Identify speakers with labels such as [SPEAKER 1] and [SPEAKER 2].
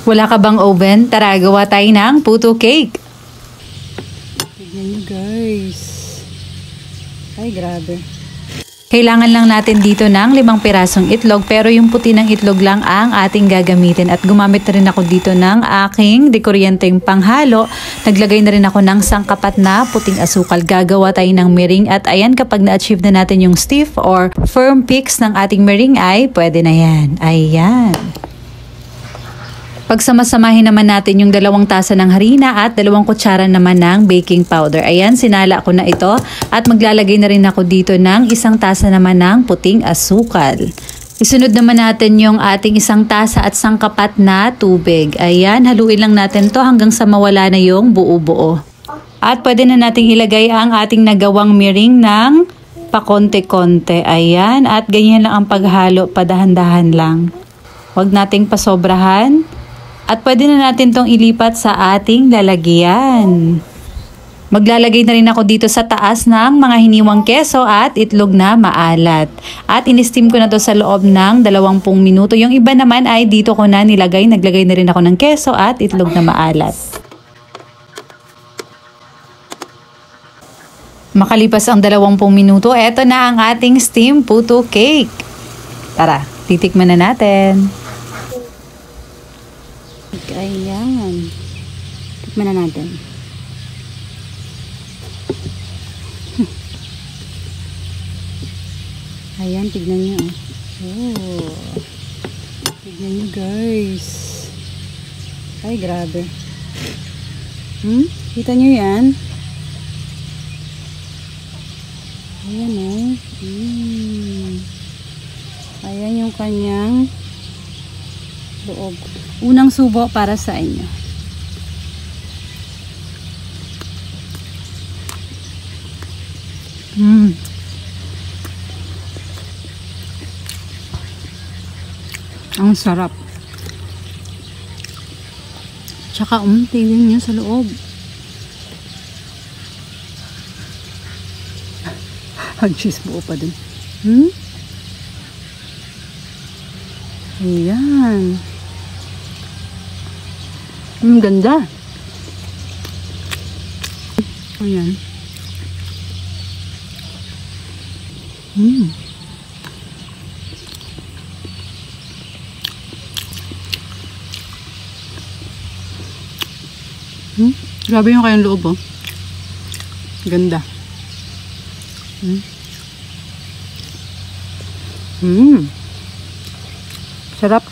[SPEAKER 1] Wala ka bang oven? Tara, gawa tayo ng puto cake.
[SPEAKER 2] Tignan nyo guys. Ay, grabe.
[SPEAKER 1] Kailangan lang natin dito ng 5 pirasong itlog, pero yung puti ng itlog lang ang ating gagamitin. At gumamit na rin ako dito ng aking dekuryenteng panghalo. Naglagay na rin ako ng sangkapat na puting asukal. Gagawa tayo ng meringue. At ayan, kapag na-achieve na natin yung stiff or firm peaks ng ating meringue ay pwede na yan. Ayan. Pagsamasamahin naman natin yung 2 tasa ng harina at 2 kutsara naman ng baking powder. Ayan, sinala ko na ito at maglalagay na rin ako dito ng 1 tasa naman ng puting asukal. Isunod naman natin yung ating 1 tasa at sangkapat na tubig. Ayan, haluin lang natin to hanggang sa mawala na yung buo-buo. At pwede na nating ilagay ang ating nagawang meringue ng pakonte-konte. Ayan, at ganyan lang ang paghalo, padahan-dahan lang. Huwag nating pasobrahan. At pwede na natin tong ilipat sa ating lalagyan. Maglalagay na rin ako dito sa taas ng mga hiniwang keso at itlog na maalat. At in-steam ko na to sa loob ng 20 minuto. Yung iba naman ay dito ko na nilagay. Naglagay na rin ako ng keso at itlog na maalat. Makalipas ang 20 minuto, eto na ang ating steam puto cake. Tara, titikman na natin.
[SPEAKER 2] Ayan. Tikman na natin. Ayan, tignan nyo. Oh. Tignan nyo guys. Ay, grabe. Kita nyo yan? Ayan oh. Ayan yung kanyang loob. Unang subo para sa inyo. Ang sarap. Tsaka tingnan niya sa loob. Hag-cheese buo pa dun. Ayan. Ang ganda. Ayan. Grabe yung kayang loob, oh. Ganda. Sarap.